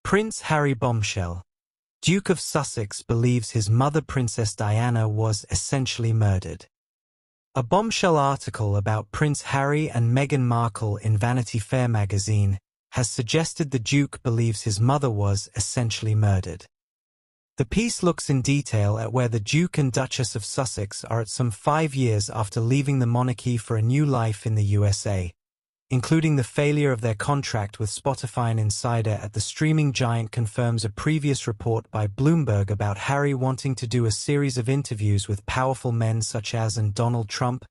Prince Harry bombshell. Duke of Sussex believes his mother Princess Diana was essentially murdered. A bombshell article about Prince Harry and Meghan Markle in Vanity Fair magazine has suggested the Duke believes his mother was essentially murdered. The piece looks in detail at where the Duke and Duchess of Sussex are at some 5 years after leaving the monarchy for a new life in the USA, including the failure of their contract with SpotifyAn. Insider at the streaming giant confirms a previous report by Bloomberg about Harry wanting to do a series of interviews with powerful men such as Donald Trump,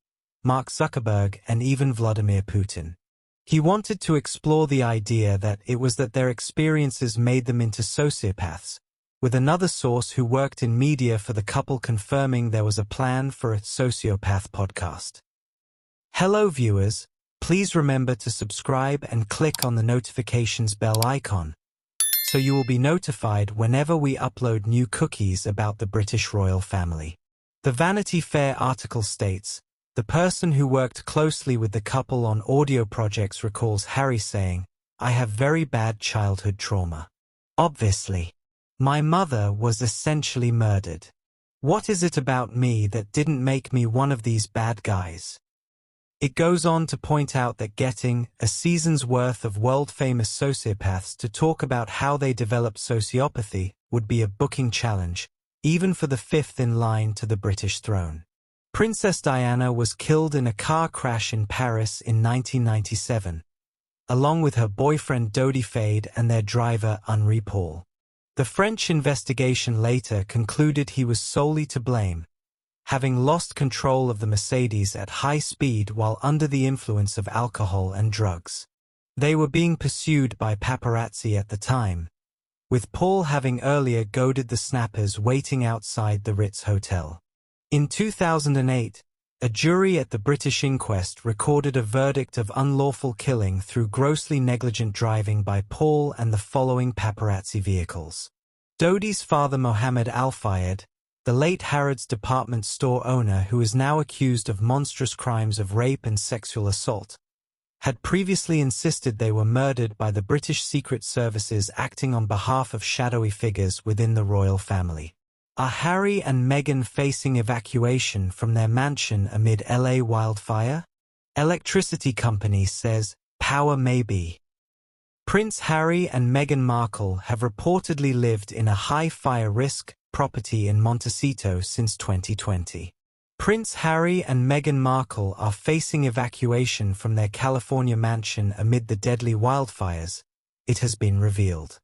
Mark Zuckerberg, and even Vladimir Putin. He wanted to explore the idea that it was that their experiences made them into sociopaths, with another source who worked in media for the couple confirming there was a plan for a sociopath podcast. Hello viewers, please remember to subscribe and click on the notifications bell icon, so you will be notified whenever we upload new cookies about the British royal family. The Vanity Fair article states, the person who worked closely with the couple on audio projects recalls Harry saying, "I have very bad childhood trauma. Obviously. My mother was essentially murdered. What is it about me that didn't make me one of these bad guys?" It goes on to point out that getting a season's worth of world-famous sociopaths to talk about how they developed sociopathy would be a booking challenge, even for the fifth in line to the British throne. Princess Diana was killed in a car crash in Paris in 1997, along with her boyfriend Dodi Fade and their driver Henri Paul. The French investigation later concluded he was solely to blame, having lost control of the Mercedes at high speed while under the influence of alcohol and drugs. They were being pursued by paparazzi at the time, with Paul having earlier goaded the snappers waiting outside the Ritz Hotel. In 2008, a jury at the British inquest recorded a verdict of unlawful killing through grossly negligent driving by Paul and the following paparazzi vehicles. Dodi's father Mohammed Al-Fayed, the late Harrods department store owner who is now accused of monstrous crimes of rape and sexual assault, had previously insisted they were murdered by the British Secret Services acting on behalf of shadowy figures within the royal family. Are Harry and Meghan facing evacuation from their mansion amid LA wildfire? Electricity company says, power may be. Prince Harry and Meghan Markle have reportedly lived in a high fire risk property in Montecito since 2020. Prince Harry and Meghan Markle are facing evacuation from their California mansion amid the deadly wildfires, it has been revealed.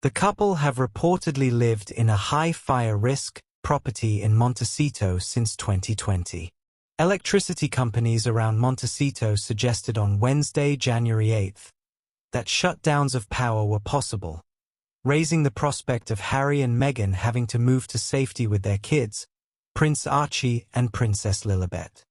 The couple have reportedly lived in a high fire risk property in Montecito since 2020. Electricity companies around Montecito suggested on Wednesday, January 8th, that shutdowns of power were possible, raising the prospect of Harry and Meghan having to move to safety with their kids, Prince Archie and Princess Lilibet.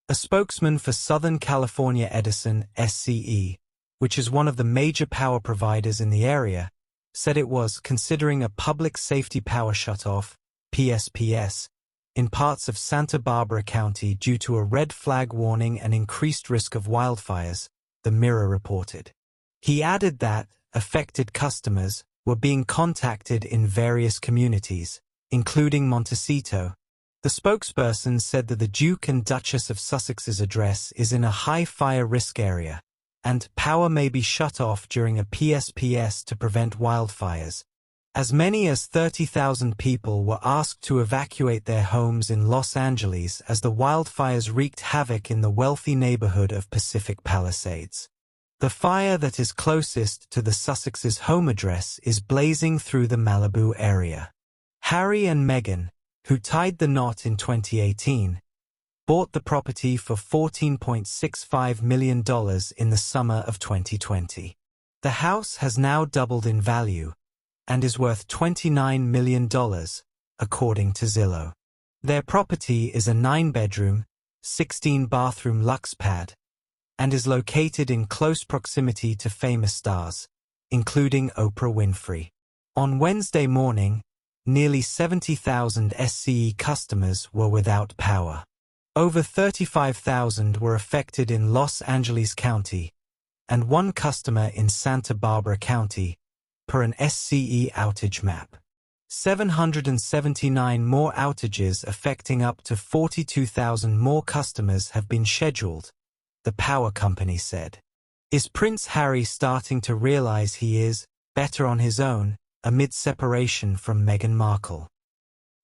A spokesman for Southern California Edison SCE, which is one of the major power providers in the area, said it was considering a public safety power shutoff, PSPS, in parts of Santa Barbara County due to a red flag warning and increased risk of wildfires, the Mirror reported. He added that affected customers were being contacted in various communities, including Montecito. The spokesperson said that the Duke and Duchess of Sussex's address is in a high fire risk area, and power may be shut off during a PSPS to prevent wildfires. As many as 30,000 people were asked to evacuate their homes in Los Angeles as the wildfires wreaked havoc in the wealthy neighborhood of Pacific Palisades. The fire that is closest to the Sussex's home address is blazing through the Malibu area. Harry and Meghan, who tied the knot in 2018, bought the property for $14.65 million in the summer of 2020. The house has now doubled in value and is worth $29 million, according to Zillow. Their property is a 9-bedroom, 16-bathroom luxe pad and is located in close proximity to famous stars, including Oprah Winfrey. On Wednesday morning, nearly 70,000 SCE customers were without power. Over 35,000 were affected in Los Angeles County, and one customer in Santa Barbara County per an SCE outage map. 779 more outages affecting up to 42,000 more customers have been scheduled, the power company said. Is Prince Harry starting to realize he is better on his own amid separation from Meghan Markle?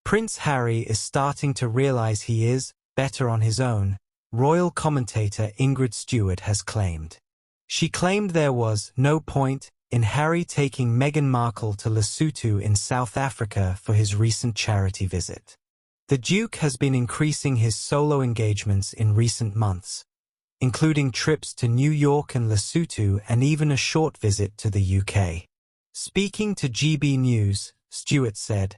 Prince Harry is starting to realize he is better on his own, royal commentator Ingrid Stewart has claimed. She claimed there was no point in Harry taking Meghan Markle to Lesotho in South Africa for his recent charity visit. The Duke has been increasing his solo engagements in recent months, including trips to New York and Lesotho and even a short visit to the UK. Speaking to GB News, Stewart said,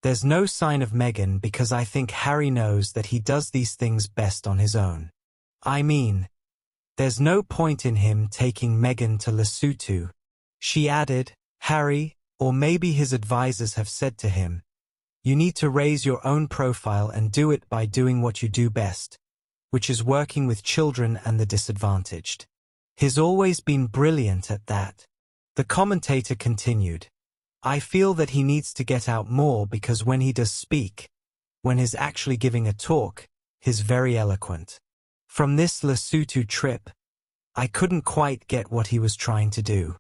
"There's no sign of Meghan because I think Harry knows that he does these things best on his own. I mean, there's no point in him taking Meghan to Lesotho." She added, "Harry, or maybe his advisors have said to him, you need to raise your own profile and do it by doing what you do best, which is working with children and the disadvantaged. He's always been brilliant at that." The commentator continued, "I feel that he needs to get out more because when he does speak, when he's actually giving a talk, he's very eloquent. From this Lesotho trip, I couldn't quite get what he was trying to do.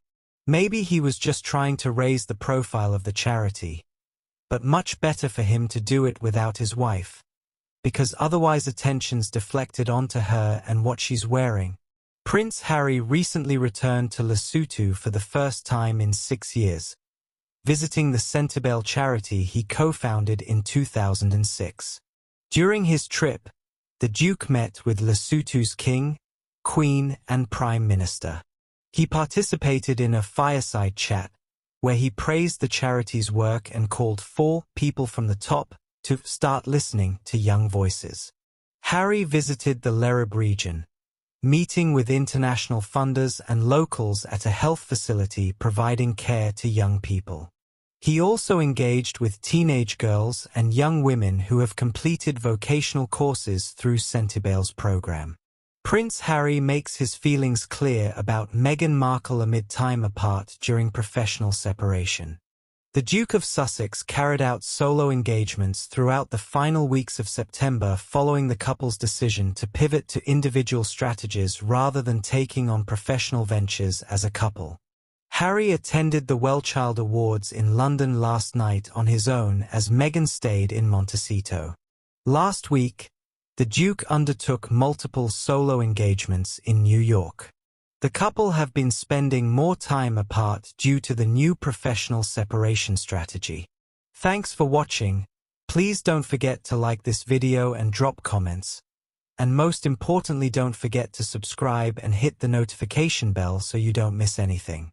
Maybe he was just trying to raise the profile of the charity, but much better for him to do it without his wife, because otherwise attention's deflected onto her and what she's wearing." Prince Harry recently returned to Lesotho for the first time in 6 years, visiting the Centibale charity he co-founded in 2006. During his trip, the Duke met with Lesotho's King, Queen, and Prime Minister. He participated in a fireside chat, where he praised the charity's work and called for people from the top to start listening to young voices. Harry visited the Lerib region, meeting with international funders and locals at a health facility providing care to young people. He also engaged with teenage girls and young women who have completed vocational courses through Centibale's program. Prince Harry makes his feelings clear about Meghan Markle amid time apart during professional separation. The Duke of Sussex carried out solo engagements throughout the final weeks of September following the couple's decision to pivot to individual strategies rather than taking on professional ventures as a couple. Harry attended the Wellchild Awards in London last night on his own as Meghan stayed in Montecito. Last week, the Duke undertook multiple solo engagements in New York. The couple have been spending more time apart due to the new professional separation strategy. Thanks for watching. Please don't forget to like this video and drop comments. And most importantly, don't forget to subscribe and hit the notification bell so you don't miss anything.